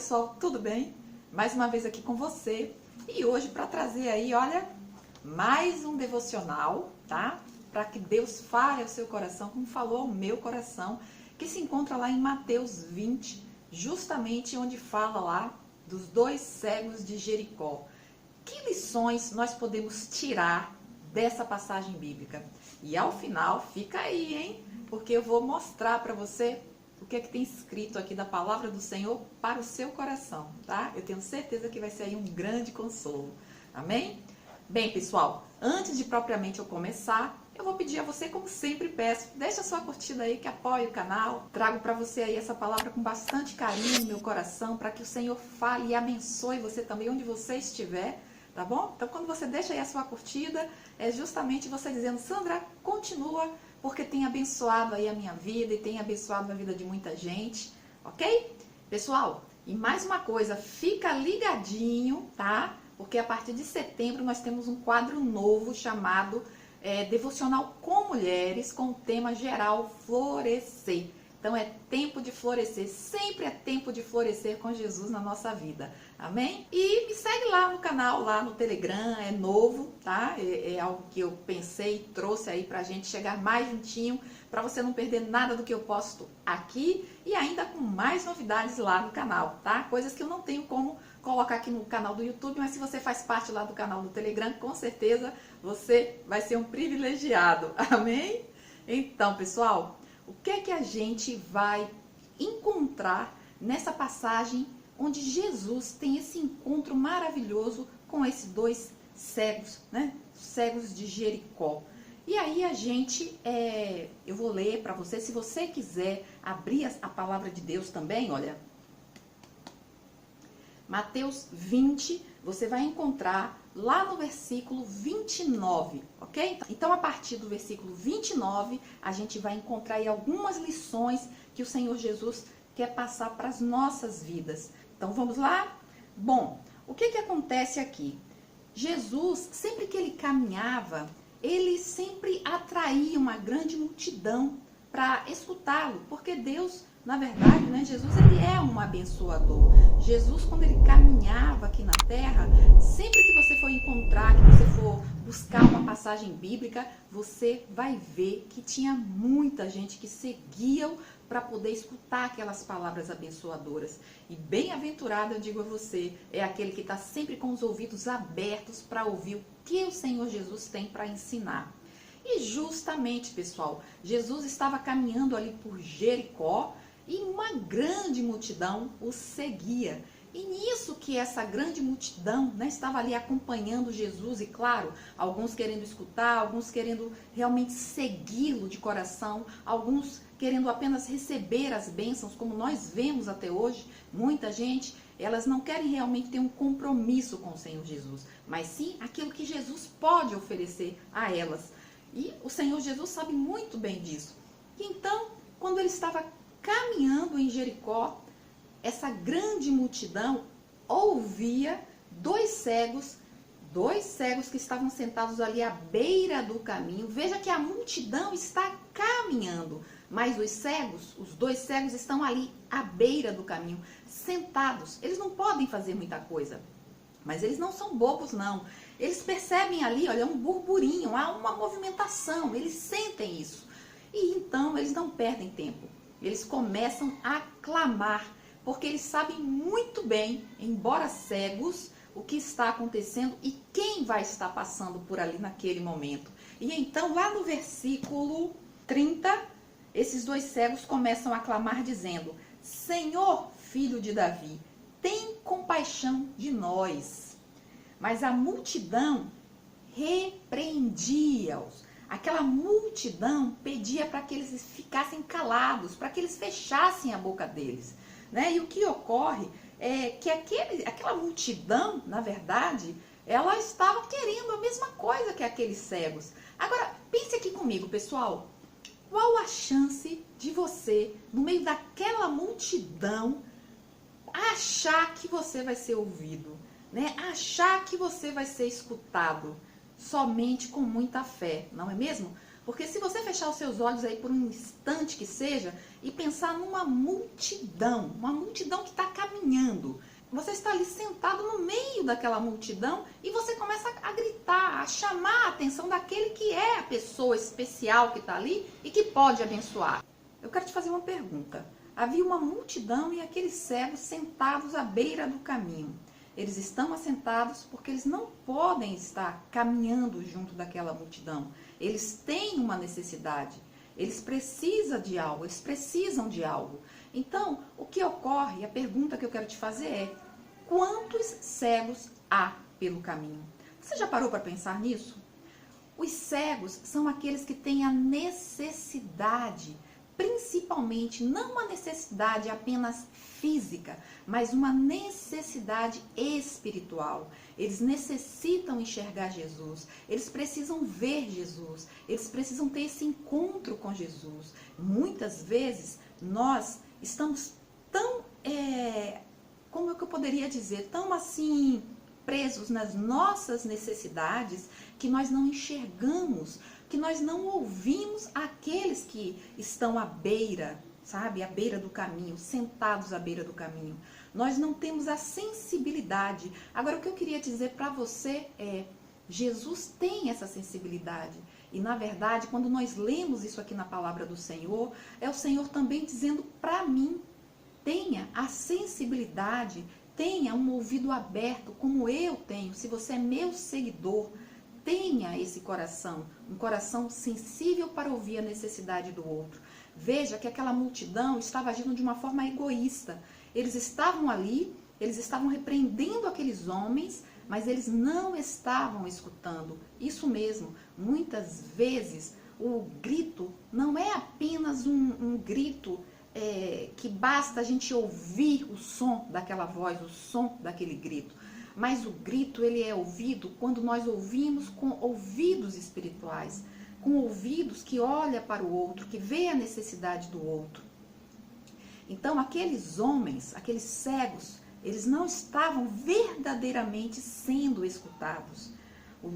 pessoal, tudo bem? Mais uma vez aqui com você e hoje para trazer aí, olha, mais um devocional, tá? Para que Deus fale ao seu coração, como falou ao meu coração, que se encontra lá em Mateus 20, justamente onde fala lá dos dois cegos de Jericó. Que lições nós podemos tirar dessa passagem bíblica? E ao final, fica aí, hein? Porque eu vou mostrar para você o que é que tem escrito aqui da palavra do Senhor para o seu coração, tá? Eu tenho certeza que vai ser aí um grande consolo. Amém? Bem, pessoal, antes de propriamente eu começar, eu vou pedir a você, como sempre peço, deixa a sua curtida aí que apoia o canal. Trago para você aí essa palavra com bastante carinho no meu coração, para que o Senhor fale e abençoe você também onde você estiver, tá bom? Então, quando você deixa aí a sua curtida, é justamente você dizendo, Sandra, continua, porque tem abençoado aí a minha vida e tem abençoado a vida de muita gente, ok? Pessoal, e mais uma coisa, fica ligadinho, tá? Porque a partir de setembro nós temos um quadro novo chamado Devocional com Mulheres, com o tema geral Florescer. Então é tempo de florescer, sempre é tempo de florescer com Jesus na nossa vida, amém? E me segue lá no canal, lá no Telegram, é novo, tá? É algo que eu pensei e trouxe aí pra gente chegar mais juntinho, pra você não perder nada do que eu posto aqui e ainda com mais novidades lá no canal, tá? Coisas que eu não tenho como colocar aqui no canal do YouTube, mas se você faz parte lá do canal do Telegram, com certeza você vai ser um privilegiado, amém? Então, pessoal, o que é que a gente vai encontrar nessa passagem onde Jesus tem esse encontro maravilhoso com esses dois cegos, né? Cegos de Jericó. E aí a gente, eu vou ler para você, se você quiser abrir a palavra de Deus também, olha, Mateus 20, você vai encontrar lá no versículo 29, ok? Então, a partir do versículo 29, a gente vai encontrar aí algumas lições que o Senhor Jesus quer passar para as nossas vidas. Então, vamos lá? Bom, o que acontece aqui? Jesus, sempre que ele caminhava, ele sempre atraía uma grande multidão para escutá-lo, porque Deus, na verdade, né, Jesus ele é um abençoador. Jesus, quando ele caminhava aqui na terra, sempre que você for encontrar, que você for buscar uma passagem bíblica, você vai ver que tinha muita gente que seguiam para poder escutar aquelas palavras abençoadoras. E bem-aventurado, eu digo a você, é aquele que está sempre com os ouvidos abertos para ouvir o que o Senhor Jesus tem para ensinar. E justamente, pessoal, Jesus estava caminhando ali por Jericó e uma grande multidão o seguia. E nisso que essa grande multidão, né, estava ali acompanhando Jesus e, claro, alguns querendo escutar, alguns querendo realmente segui-lo de coração, alguns querendo apenas receber as bênçãos, como nós vemos até hoje. Muita gente, elas não querem realmente ter um compromisso com o Senhor Jesus, mas sim aquilo que Jesus pode oferecer a elas. E o Senhor Jesus sabe muito bem disso. E então, quando ele estava caminhando em Jericó, essa grande multidão ouvia dois cegos que estavam sentados ali à beira do caminho. Veja que a multidão está caminhando, mas os dois cegos estão ali à beira do caminho, sentados. Eles não podem fazer muita coisa, mas eles não são bobos, não. Eles percebem ali, olha, um burburinho, há uma movimentação, eles sentem isso. E então eles não perdem tempo. Eles começam a clamar, porque eles sabem muito bem, embora cegos, o que está acontecendo e quem vai estar passando por ali naquele momento. E então, lá no versículo 30, esses dois cegos começam a clamar dizendo, Senhor, filho de Davi, tem compaixão de nós. Mas a multidão repreendia-os. Aquela multidão pedia para que eles ficassem calados, para que eles fechassem a boca deles, né? E o que ocorre é que aquela multidão, na verdade, ela estava querendo a mesma coisa que aqueles cegos. Agora, pense aqui comigo, pessoal. Qual a chance de você, no meio daquela multidão, achar que você vai ser ouvido, né? Achar que você vai ser escutado? Somente com muita fé, não é mesmo? Porque se você fechar os seus olhos aí por um instante que seja e pensar numa multidão que está caminhando, você está ali sentado no meio daquela multidão e você começa a gritar, a chamar a atenção daquele que é a pessoa especial que está ali e que pode abençoar. Eu quero te fazer uma pergunta. Havia uma multidão e aqueles cegos sentados à beira do caminho. Eles estão assentados porque eles não podem estar caminhando junto daquela multidão. Eles têm uma necessidade. Eles precisam de algo, eles precisam de algo. Então, o que ocorre, a pergunta que eu quero te fazer é: quantos cegos há pelo caminho? Você já parou para pensar nisso? Os cegos são aqueles que têm a necessidade, principalmente, não uma necessidade apenas física, mas uma necessidade espiritual. Eles necessitam enxergar Jesus, eles precisam ver Jesus, eles precisam ter esse encontro com Jesus. Muitas vezes nós estamos tão, como é que eu poderia dizer, tão assim presos nas nossas necessidades que nós não enxergamos, que nós não ouvimos aqueles que estão à beira, sabe, à beira do caminho, sentados à beira do caminho. Nós não temos a sensibilidade. Agora, o que eu queria dizer para você é: Jesus tem essa sensibilidade. E, na verdade, quando nós lemos isso aqui na palavra do Senhor, é o Senhor também dizendo para mim: tenha a sensibilidade, tenha um ouvido aberto, como eu tenho. Se você é meu seguidor, tenha esse coração, um coração sensível para ouvir a necessidade do outro. Veja que aquela multidão estava agindo de uma forma egoísta. Eles estavam ali, eles estavam repreendendo aqueles homens, mas eles não estavam escutando. Isso mesmo, muitas vezes o grito não é apenas um grito que basta a gente ouvir o som daquela voz, o som daquele grito. Mas o grito, ele é ouvido quando nós ouvimos com ouvidos espirituais, com ouvidos que olham para o outro, que vê a necessidade do outro. Então, aqueles homens, aqueles cegos, eles não estavam verdadeiramente sendo escutados.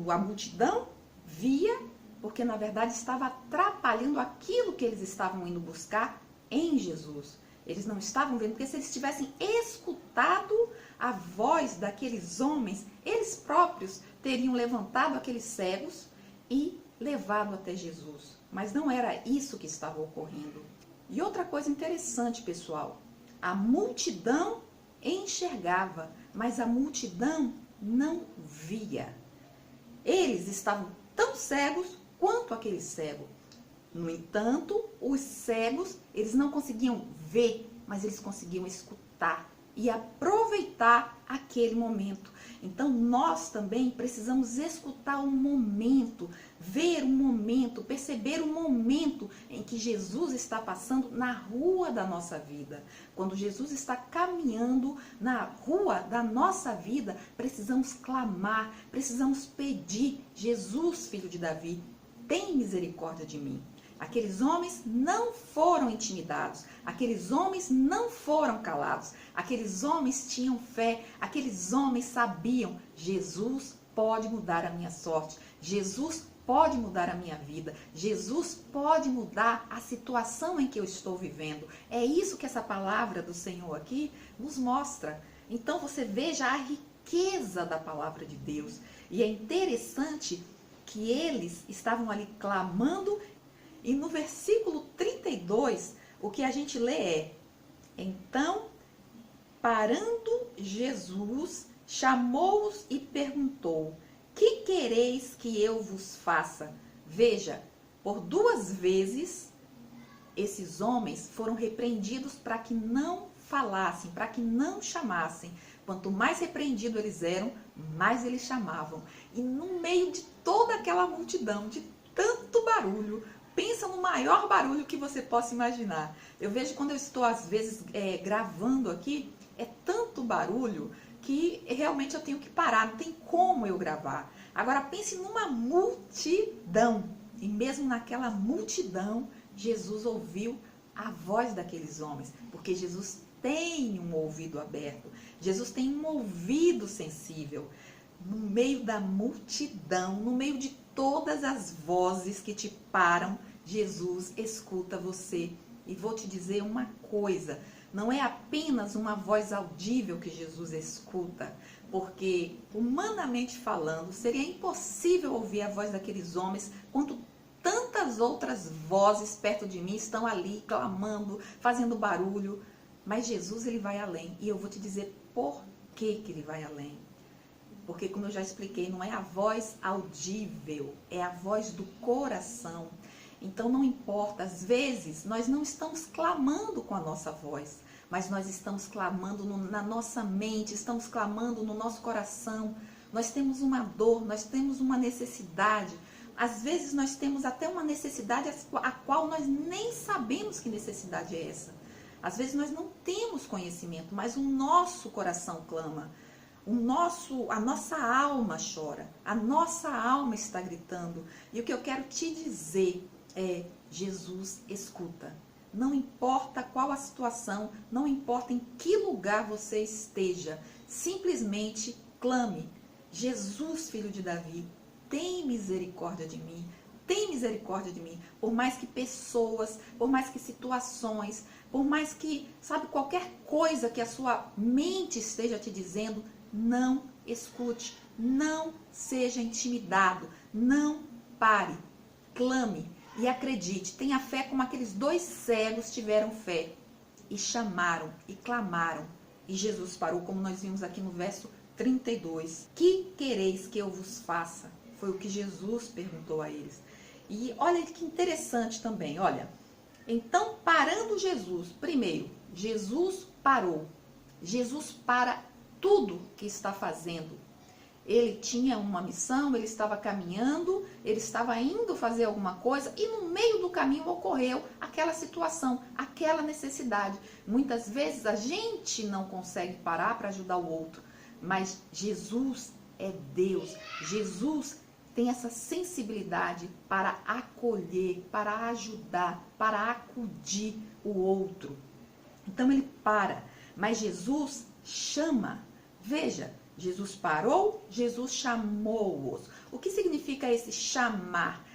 A multidão via, porque na verdade estava atrapalhando aquilo que eles estavam indo buscar em Jesus. Eles não estavam vendo, porque se eles tivessem escutado a voz daqueles homens, eles próprios teriam levantado aqueles cegos e levado até Jesus. Mas não era isso que estava ocorrendo. E outra coisa interessante, pessoal, a multidão enxergava, mas a multidão não via. Eles estavam tão cegos quanto aquele cego. No entanto, os cegos, eles não conseguiam ver, mas eles conseguiam escutar e aproveitar aquele momento. Então, nós também precisamos escutar o momento, ver o momento, perceber o momento em que Jesus está passando na rua da nossa vida. Quando Jesus está caminhando na rua da nossa vida, precisamos clamar, precisamos pedir: Jesus, filho de Davi, tem misericórdia de mim. Aqueles homens não foram intimidados, aqueles homens não foram calados, aqueles homens tinham fé, aqueles homens sabiam: Jesus pode mudar a minha sorte, Jesus pode mudar a minha vida, Jesus pode mudar a situação em que eu estou vivendo. É isso que essa palavra do Senhor aqui nos mostra. Então você veja a riqueza da palavra de Deus. E é interessante que eles estavam ali clamando. E no versículo 32, o que a gente lê é: então, parando Jesus, chamou-os e perguntou: que quereis que eu vos faça? Veja, por 2 vezes, esses homens foram repreendidos para que não falassem, para que não chamassem. Quanto mais repreendidos eles eram, mais eles chamavam. E no meio de toda aquela multidão, de tanto barulho, pensa no maior barulho que você possa imaginar. Eu vejo quando eu estou, às vezes, gravando aqui, é tanto barulho que realmente eu tenho que parar, não tem como eu gravar. Agora pense numa multidão, e mesmo naquela multidão, Jesus ouviu a voz daqueles homens, porque Jesus tem um ouvido aberto, Jesus tem um ouvido sensível. No meio da multidão, no meio de todas as vozes que te param, Jesus escuta você. E vou te dizer uma coisa, não é apenas uma voz audível que Jesus escuta, porque, humanamente falando, seria impossível ouvir a voz daqueles homens quando tantas outras vozes perto de mim estão ali clamando, fazendo barulho. Mas Jesus, ele vai além. E eu vou te dizer por que ele vai além. Porque, como eu já expliquei, não é a voz audível, é a voz do coração. Então, não importa, às vezes, nós não estamos clamando com a nossa voz, mas nós estamos clamando na nossa mente, estamos clamando no nosso coração. Nós temos uma dor, nós temos uma necessidade. Às vezes, nós temos até uma necessidade a qual nós nem sabemos que necessidade é essa. Às vezes, nós não temos conhecimento, mas o nosso coração clama. A nossa alma chora, a nossa alma está gritando. E o que eu quero te dizer é: Jesus escuta. Não importa qual a situação, não importa em que lugar você esteja, simplesmente clame: Jesus, filho de Davi, tem misericórdia de mim. Tem misericórdia de mim. Por mais que pessoas, por mais que situações, por mais que, sabe, qualquer coisa que a sua mente esteja te dizendo, não escute, não seja intimidado, não pare, clame e acredite, tenha fé como aqueles 2 cegos tiveram fé e chamaram e clamaram e Jesus parou, como nós vimos aqui no verso 32. Que quereis que eu vos faça? Foi o que Jesus perguntou a eles. E olha que interessante também, olha. Então, parando Jesus, primeiro, Jesus parou. Jesus para tudo que está fazendo. Ele tinha uma missão, ele estava caminhando, ele estava indo fazer alguma coisa e no meio do caminho ocorreu aquela situação, aquela necessidade. Muitas vezes a gente não consegue parar para ajudar o outro, mas Jesus é Deus. Jesus tem essa sensibilidade para acolher, para ajudar, para acudir o outro. Então ele para, mas Jesus chama. Veja, Jesus parou, Jesus chamou-os. O que significa esse chamar?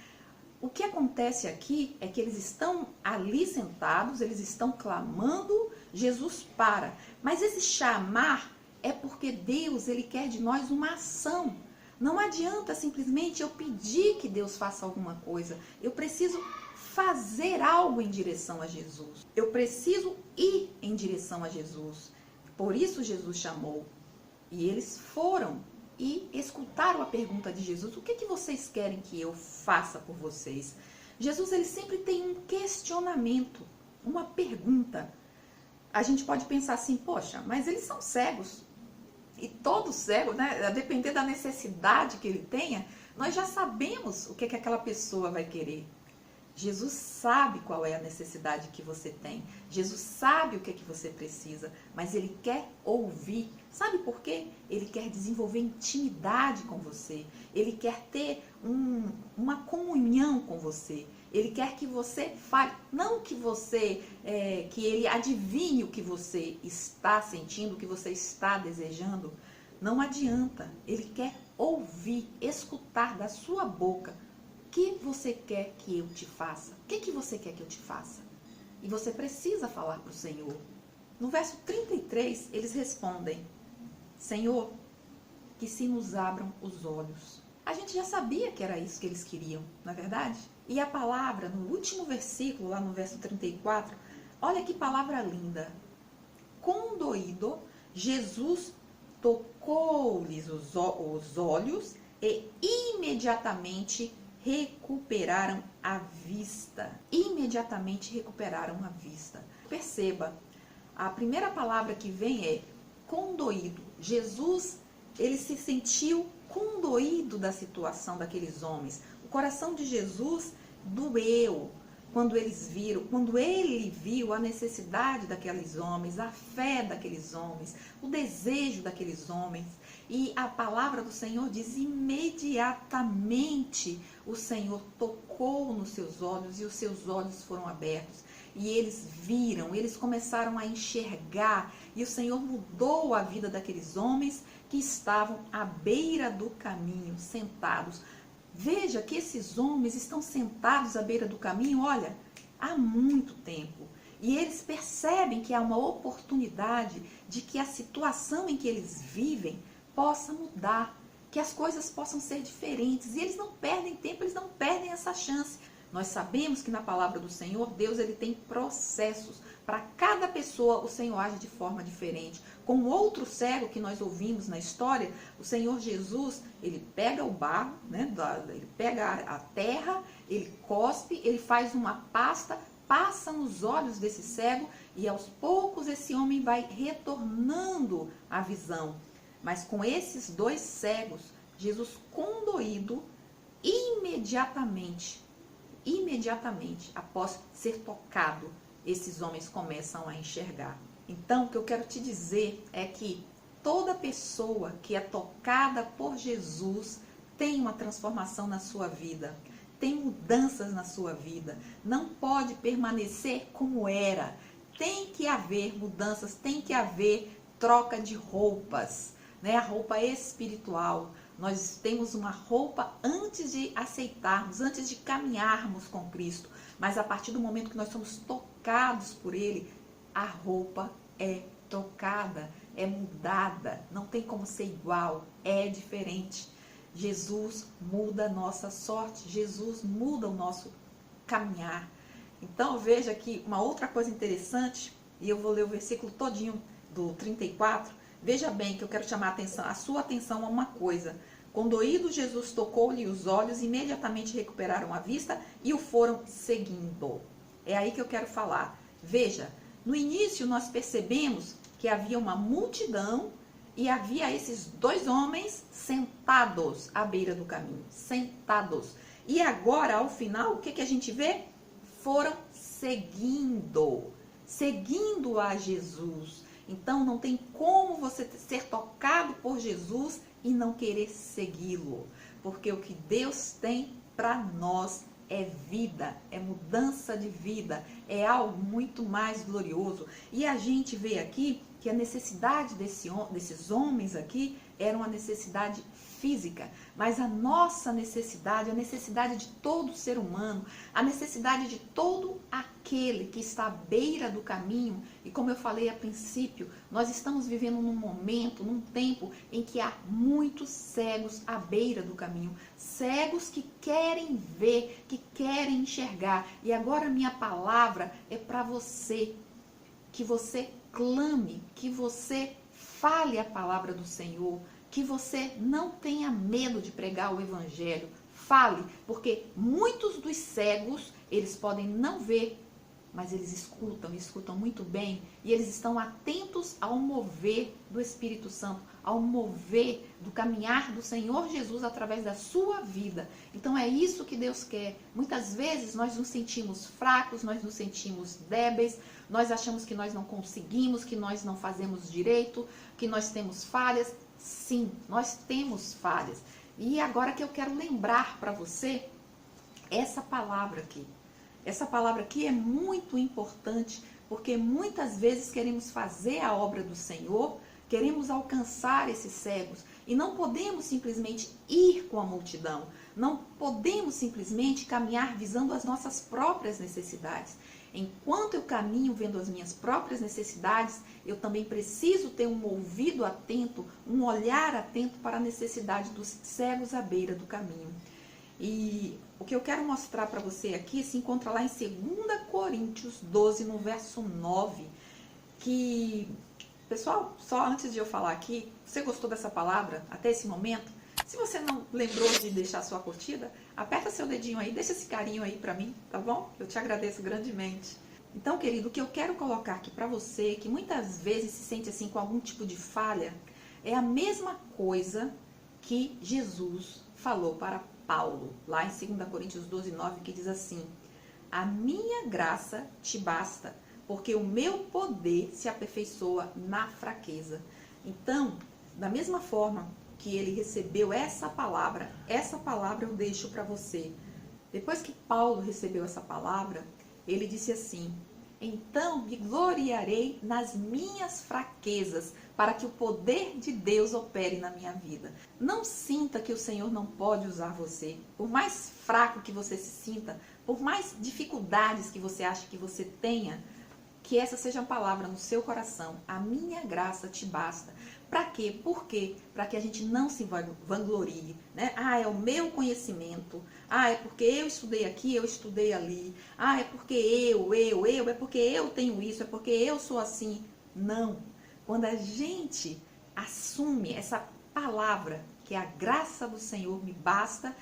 O que acontece aqui é que eles estão ali sentados, eles estão clamando, Jesus para. Mas esse chamar é porque Deus, ele quer de nós uma ação. Não adianta simplesmente eu pedir que Deus faça alguma coisa. Eu preciso fazer algo em direção a Jesus. Eu preciso ir em direção a Jesus. Por isso Jesus chamou. E eles foram e escutaram a pergunta de Jesus: o que vocês querem que eu faça por vocês? Jesus, ele sempre tem um questionamento, uma pergunta. A gente pode pensar assim: poxa, mas eles são cegos. E todo cego, né, a depender da necessidade que ele tenha, nós já sabemos o que aquela pessoa vai querer. Jesus sabe qual é a necessidade que você tem. Jesus sabe o que você precisa, mas ele quer ouvir. Sabe por quê? Ele quer desenvolver intimidade com você. Ele quer ter uma comunhão com você. Ele quer que você fale, não que que ele adivinhe o que você está sentindo, o que você está desejando. Não adianta. Ele quer ouvir, escutar da sua boca. O que você quer que eu te faça? O que você quer que eu te faça? E você precisa falar para o Senhor. No verso 33, eles respondem: Senhor, que se nos abram os olhos. A gente já sabia que era isso que eles queriam, não é verdade? E a palavra, no último versículo, lá no verso 34, olha que palavra linda. Condoído, Jesus tocou-lhes os olhos e imediatamente recuperaram a vista. Imediatamente recuperaram a vista. Perceba, a primeira palavra que vem é condoído. Jesus, ele se sentiu condoído da situação daqueles homens. O coração de Jesus doeu quando ele viu a necessidade daqueles homens, a fé daqueles homens, o desejo daqueles homens. E a palavra do Senhor diz: imediatamente o Senhor tocou nos seus olhos e os seus olhos foram abertos. E eles viram, eles começaram a enxergar. E o Senhor mudou a vida daqueles homens que estavam à beira do caminho, sentados, Veja que esses homens estão sentados à beira do caminho, olha, há muito tempo. E eles percebem que há uma oportunidade de que a situação em que eles vivem possa mudar, que as coisas possam ser diferentes. E eles não perdem tempo, eles não perdem essa chance. Nós sabemos que na palavra do Senhor, Deus ele tem processos. Para cada pessoa, o Senhor age de forma diferente. Com outro cego que nós ouvimos na história, o Senhor Jesus, ele pega o barro, né, ele pega a terra, ele cospe, ele faz uma pasta, passa nos olhos desse cego e aos poucos esse homem vai retornando à visão. Mas com esses dois cegos, Jesus condoído, imediatamente, após ser tocado, esses homens começam a enxergar. Então, o que eu quero te dizer é que toda pessoa que é tocada por Jesus tem uma transformação na sua vida, tem mudanças na sua vida, não pode permanecer como era. Tem que haver mudanças, tem que haver troca de roupas, né? A roupa espiritual. Nós temos uma roupa antes de aceitarmos, antes de caminharmos com Cristo. Mas a partir do momento que nós somos tocados por Ele, a roupa é trocada, é mudada. Não tem como ser igual, é diferente. Jesus muda a nossa sorte, Jesus muda o nosso caminhar. Então veja aqui uma outra coisa interessante, e eu vou ler o versículo todinho do 34. Veja bem que eu quero chamar a sua atenção a uma coisa. Condoído, Jesus tocou-lhe os olhos, imediatamente recuperaram a vista e o foram seguindo. É aí que eu quero falar. Veja, no início nós percebemos que havia uma multidão e havia esses dois homens sentados à beira do caminho, sentados. E agora, ao final, o que a gente vê? Foram seguindo a Jesus. Então, não tem como você ser tocado por Jesus e não querer segui-lo. Porque o que Deus tem para nós é vida, é mudança de vida, é algo muito mais glorioso. E a gente vê aqui que a necessidade desses homens aqui era uma necessidade física, mas a nossa necessidade, a necessidade de todo ser humano, a necessidade de todo aquele que está à beira do caminho, e como eu falei a princípio, nós estamos vivendo num momento, num tempo em que há muitos cegos à beira do caminho, cegos que querem ver, que querem enxergar. E agora a minha palavra é para você, que você clame, que você fale a palavra do Senhor, que você não tenha medo de pregar o evangelho. Fale, porque muitos dos cegos, eles podem não ver, mas eles escutam muito bem, e eles estão atentos ao mover do Espírito Santo, ao mover do caminhar do Senhor Jesus através da sua vida. Então é isso que Deus quer. Muitas vezes nós nos sentimos fracos, nós nos sentimos débeis, nós achamos que nós não conseguimos, que nós não fazemos direito, que nós temos falhas. Sim, nós temos falhas. E agora que eu quero lembrar para você essa palavra aqui. Essa palavra aqui é muito importante, porque muitas vezes queremos fazer a obra do Senhor, queremos alcançar esses cegos, e não podemos simplesmente ir com a multidão, não podemos simplesmente caminhar visando as nossas próprias necessidades. Enquanto eu caminho vendo as minhas próprias necessidades, eu também preciso ter um ouvido atento, um olhar atento para a necessidade dos cegos à beira do caminho. E o que eu quero mostrar para você aqui se encontra lá em 2 Coríntios 12, no verso 9, que, pessoal, só antes de eu falar aqui, você gostou dessa palavra até esse momento? Se você não lembrou de deixar sua curtida, aperta seu dedinho aí, deixa esse carinho aí para mim, tá bom? Eu te agradeço grandemente. Então, querido, o que eu quero colocar aqui para você, que muitas vezes se sente assim com algum tipo de falha, é a mesma coisa que Jesus falou para Paulo, lá em 2 Coríntios 12, 9, que diz assim: a minha graça te basta, porque o meu poder se aperfeiçoa na fraqueza. Então, da mesma forma que ele recebeu essa palavra eu deixo para você. Depois que Paulo recebeu essa palavra, ele disse assim: Então me gloriarei nas minhas fraquezas, para que o poder de Deus opere na minha vida. Não sinta que o Senhor não pode usar você. Por mais fraco que você se sinta, por mais dificuldades que você acha que você tenha, que essa seja a palavra no seu coração. A minha graça te basta. Para quê? Por quê? Para que a gente não se vanglorie, né? É o meu conhecimento. É porque eu estudei aqui, eu estudei ali. É porque é porque eu tenho isso, é porque eu sou assim. Não. Quando a gente assume essa palavra, que a graça do Senhor me basta,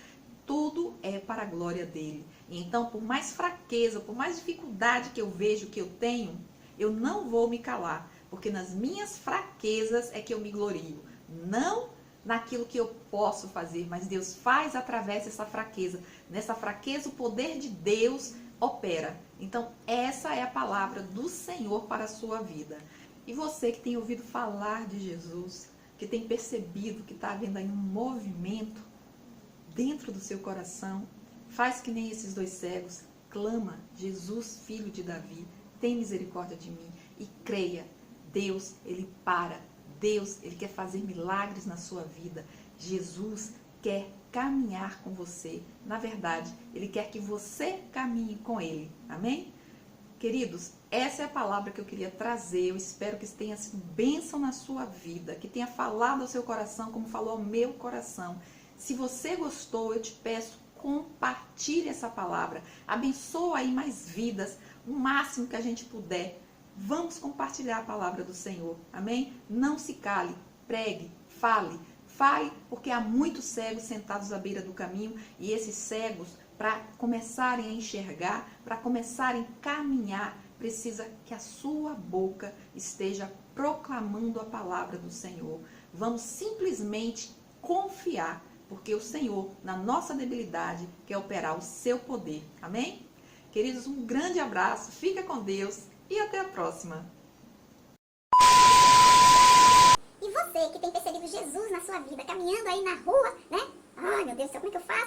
tudo é para a glória dele. Então, por mais fraqueza, por mais dificuldade que eu vejo que eu tenho, eu não vou me calar, porque nas minhas fraquezas é que eu me glorio. Não naquilo que eu posso fazer, mas Deus faz através dessa fraqueza. Nessa fraqueza, o poder de Deus opera. Então, essa é a palavra do Senhor para a sua vida. E você que tem ouvido falar de Jesus, que tem percebido que está havendo aí um movimento dentro do seu coração, faz que nem esses dois cegos, clama: Jesus, filho de Davi, tem misericórdia de mim. E creia, Deus, Ele para. Deus, Ele quer fazer milagres na sua vida. Jesus quer caminhar com você. Na verdade, Ele quer que você caminhe com Ele. Amém? Queridos, essa é a palavra que eu queria trazer. Eu espero que tenha sido bênção na sua vida, que tenha falado ao seu coração como falou ao meu coração. Se você gostou, eu te peço, compartilhe essa palavra. Abençoa aí mais vidas, o máximo que a gente puder. Vamos compartilhar a palavra do Senhor. Amém? Não se cale, pregue, fale. Fale, porque há muitos cegos sentados à beira do caminho, e esses cegos, para começarem a enxergar, para começarem a caminhar, precisa que a sua boca esteja proclamando a palavra do Senhor. Vamos simplesmente confiar, porque o Senhor, na nossa debilidade, quer operar o seu poder. Amém? Queridos, um grande abraço, fica com Deus e até a próxima. E você que tem percebido Jesus na sua vida, caminhando aí na rua, né? Ai, meu Deus do céu, como é que eu faço?